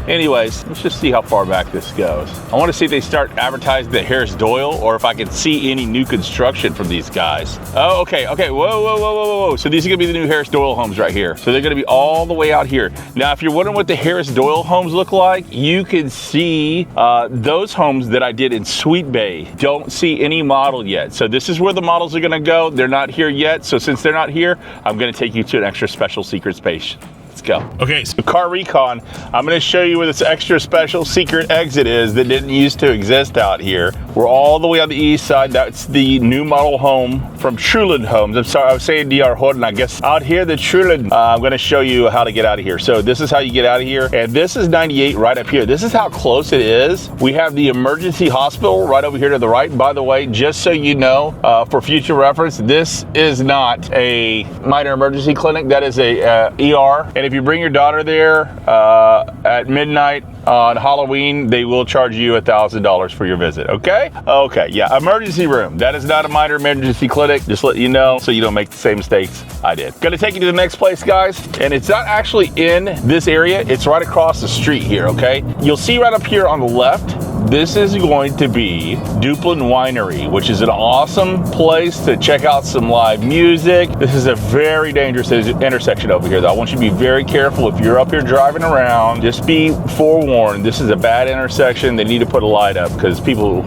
Anyways, let's just see how far back this goes. I want to see if they start advertising the Harris Doyle or if I can see any new construction from these guys. Oh, okay, whoa. So these are gonna be the new Harris Doyle homes right here. So they're gonna be all the way out here. Now, if you're wondering what the Harris Doyle homes look like, you can see those homes that I did in Sweet Bay. Don't see any model yet. So this is where the models are gonna go. They're not here yet. So since they're not here, I'm gonna take you to an extra special secret space. Let's go. Okay, so car recon, I'm gonna show you where this extra special secret exit is that didn't used to exist out here. We're all the way on the east side. That's the new model home from Trulin Homes. I'm sorry, I was saying D.R. Horton. I guess out here, the Trulin. I'm gonna show you how to get out of here. So this is how you get out of here. And this is 98 right up here. This is how close it is. We have the emergency hospital right over here to the right. By the way, just so you know, for future reference, this is not a minor emergency clinic. That is a ER. And if you bring your daughter there at midnight on Halloween, they will charge you $1,000 for your visit, okay? Okay, yeah, emergency room. That is not a minor emergency clinic, just let you know so you don't make the same mistakes I did. Gonna take you to the next place, guys, and it's not actually in this area, it's right across the street here, okay? You'll see right up here on the left, this is going to be Duplin Winery, which is an awesome place to check out some live music. This is a very dangerous intersection over here, though. I want you to be very careful if you're up here driving around. Just be forewarned. This is a bad intersection. They need to put a light up because people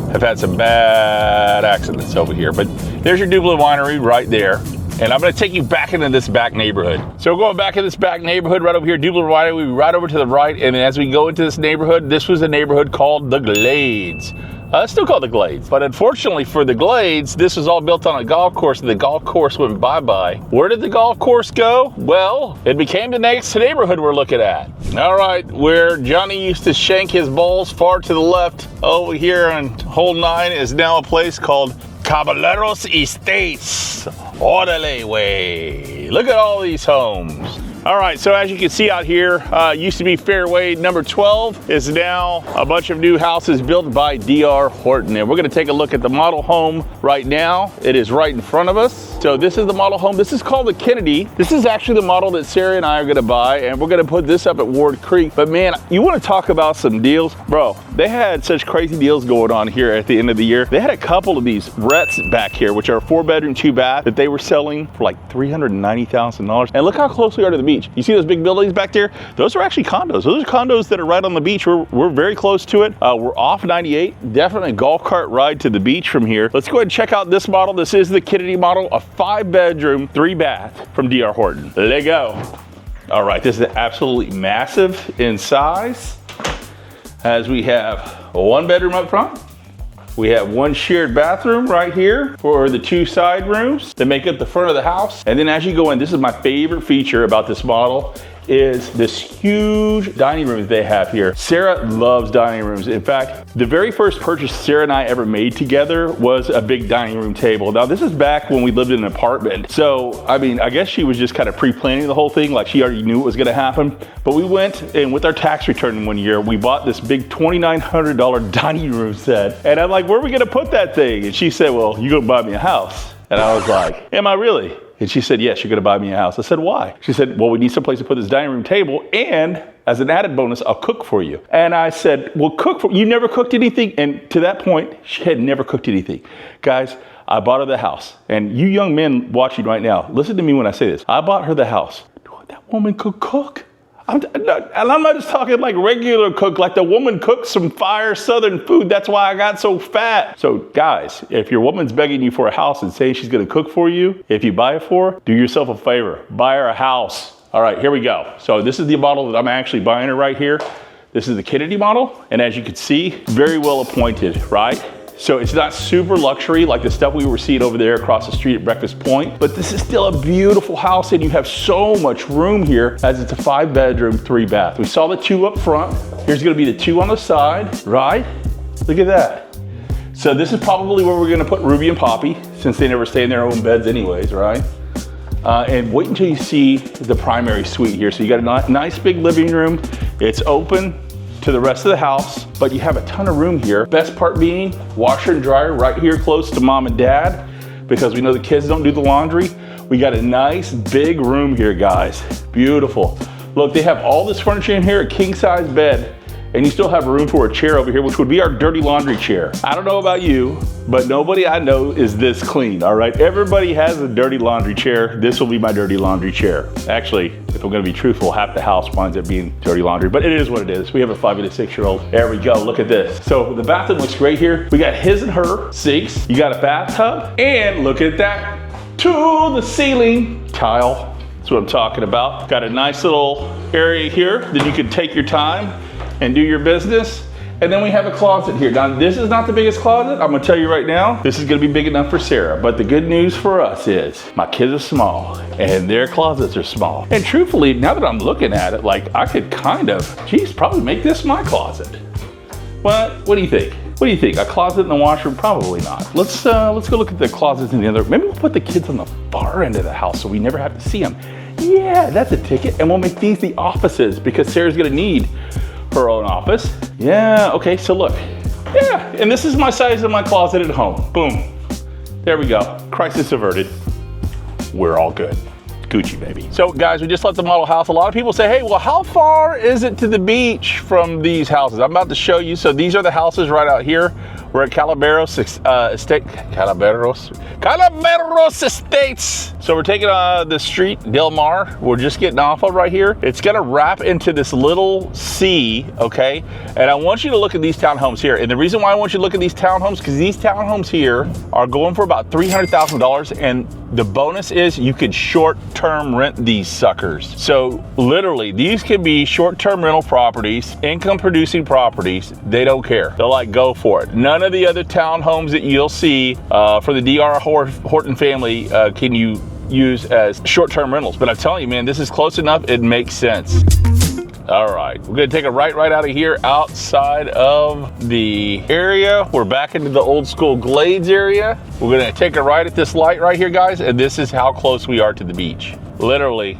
have had some bad accidents over here. But there's your Duplin Winery right there. And I'm gonna take you back into this back neighborhood. So we're going back in this back neighborhood right over here, Duplin Winery, right over to the right. And as we go into this neighborhood, this was a neighborhood called the Glades. It's still called the Glades, but unfortunately for the Glades, this was all built on a golf course and the golf course went bye-bye. Where did the golf course go? Well, it became the next neighborhood we're looking at. All right, where Johnny used to shank his balls far to the left, over here on hole 9 is now a place called Caballeros Estates. Orale way. Look at all these homes. All right, so as you can see out here, used to be fairway number 12, is now a bunch of new houses built by D.R. Horton. And we're gonna take a look at the model home right now. It is right in front of us. So this is the model home. This is called the Kennedy. This is actually the model that Sarah and I are gonna buy, and we're gonna put this up at Ward Creek. But man, you wanna talk about some deals? Bro, they had such crazy deals going on here at the end of the year. They had a couple of these Rets back here, which are 4-bedroom, 2-bath, that they were selling for like $390,000. And look how close we are to the beach. You see those big buildings back there? Those are actually condos. Those are condos that are right on the beach. We're very close to it. We're off 98. Definitely a golf cart ride to the beach from here. Let's go ahead and check out this model. This is the Kennedy model, a 5-bedroom, 3-bath from D.R. Horton. Let go. All right, this is absolutely massive in size, as we have a 1-bedroom up front. We have 1 shared bathroom right here for the 2 side rooms that make up the front of the house. And then as you go in, this is my favorite feature about this model, is this huge dining room that they have here. Sarah loves dining rooms. In fact, the very first purchase Sarah and I ever made together was a big dining room table. Now this is back when we lived in an apartment. So, I mean, I guess she was just kind of pre-planning the whole thing, like she already knew it was gonna happen. But we went and with our tax return one year, we bought this big $2,900 dining room set. And I'm like, where are we gonna put that thing? And she said, well, you're gonna buy me a house. And I was like, am I really? And she said, yes, you're gonna buy me a house. I said, why? She said, well, we need someplace to put this dining room table, and as an added bonus, I'll cook for you. And I said, well, cook for you? Never cooked anything? And to that point, she had never cooked anything. Guys, I bought her the house. And you young men watching right now, listen to me when I say this. I bought her the house. That woman could cook. I'm not just talking like regular cook, like the woman cooks some fire Southern food. That's why I got so fat. So guys, if your woman's begging you for a house and saying she's gonna cook for you, if you buy it for her, do yourself a favor, buy her a house. All right, here we go. So this is the model that I'm actually buying her right here. This is the Kennedy model. And as you can see, very well appointed, right? So it's not super luxury like the stuff we were seeing over there across the street at Breakfast Point, but this is still a beautiful house, and you have so much room here as it's a 5-bedroom, 3-bath. We saw the 2 up front. Here's gonna be the 2 on the side, right? Look at that. So this is probably where we're gonna put Ruby and Poppy, since they never stay in their own beds anyways, right? And wait until you see the primary suite here. So you got a nice big living room. It's open to the rest of the house, but you have a ton of room here. Best part being washer and dryer right here close to mom and dad, because we know the kids don't do the laundry. We got a nice big room here, guys. Beautiful. Look, they have all this furniture in here, a king size bed, and you still have room for a chair over here, which would be our dirty laundry chair. I don't know about you, but nobody I know is this clean, all right? Everybody has a dirty laundry chair. This will be my dirty laundry chair. Actually, if I'm gonna be truthful, half the house winds up being dirty laundry, but it is what it is. We have a 5 and a 6-year-old. There we go, look at this. So the bathroom looks great here. We got his and her sinks. You got a bathtub, and look at that, to the ceiling tile. That's what I'm talking about. Got a nice little area here that you can take your time and do your business. And then we have a closet here. Now, this is not the biggest closet. I'm gonna tell you right now, this is gonna be big enough for Sarah. But the good news for us is my kids are small and their closets are small. And truthfully, now that I'm looking at it, like I could kind of, geez, probably make this my closet. What do you think? What do you think? A closet in the washroom? Probably not. Let's go look at the closets in the other. Maybe we'll put the kids on the far end of the house so we never have to see them. Yeah, that's a ticket. And we'll make these the offices, because Sarah's gonna need her own office. Yeah, okay, so look. Yeah, and this is my size of my closet at home. Boom. There we go. Crisis averted. We're all good. Gucci, baby. So guys, we just left the model house. A lot of people say, hey, well, how far is it to the beach from these houses? I'm about to show you. So these are the houses right out here. We're at Calaveras Estate, Calaveras Estates. So we're taking the street, Del Mar. We're just getting off of right here. It's gonna wrap into this little sea, okay? And I want you to look at these townhomes here. And the reason why I want you to look at these townhomes, because these townhomes here are going for about $300,000, and the bonus is you could short-term rent these suckers. So literally, these can be short-term rental properties, income-producing properties. They don't care. They'll like go for it. None of the other townhomes that you'll see for the D.R. Horton family can you use as short-term rentals. But I'm telling you, man, this is close enough. It makes sense. All right, we're gonna take a right out of here, outside of the area. We're back into the old school Glades area. We're gonna take a right at this light right here, guys, and this is how close we are to the beach. Literally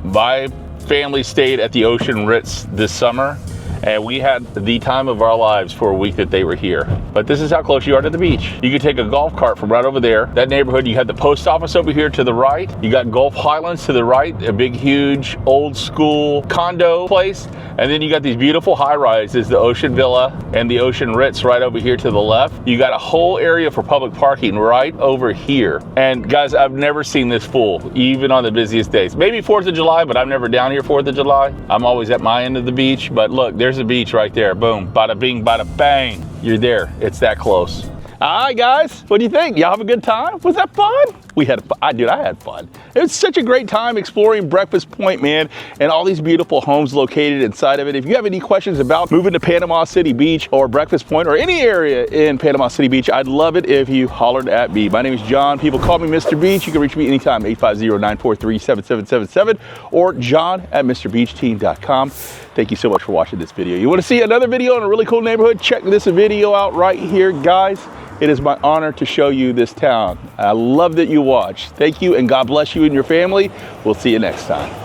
My family stayed at the Ocean Ritz this summer, and we had the time of our lives for a week that they were here. But this is how close you are to the beach. You could take a golf cart from right over there. That neighborhood, you had the post office over here to the right. You got Gulf Highlands to the right, a big, huge, old school condo place. And then you got these beautiful high rises, the Ocean Villa and the Ocean Ritz right over here to the left. You got a whole area for public parking right over here. And guys, I've never seen this full, even on the busiest days. Maybe 4th of July, but I'm never down here 4th of July. I'm always at my end of the beach. But look, there's a beach right there. Boom, bada bing, bada bang. You're there. It's that close. All right, guys, what do you think? Y'all have a good time? Was that fun? We had, I had fun. It was such a great time exploring Breakfast Point, man, and all these beautiful homes located inside of it. If you have any questions about moving to Panama City Beach or Breakfast Point or any area in Panama City Beach, I'd love it if you hollered at me. My name is John. People call me Mr. Beach. You can reach me anytime, 850-943-7777 or john@mrbeachteam.com. Thank you so much for watching this video. You want to see another video in a really cool neighborhood? Check this video out right here, guys. It is my honor to show you this town. I love that you watched. Thank you, and God bless you and your family. We'll see you next time.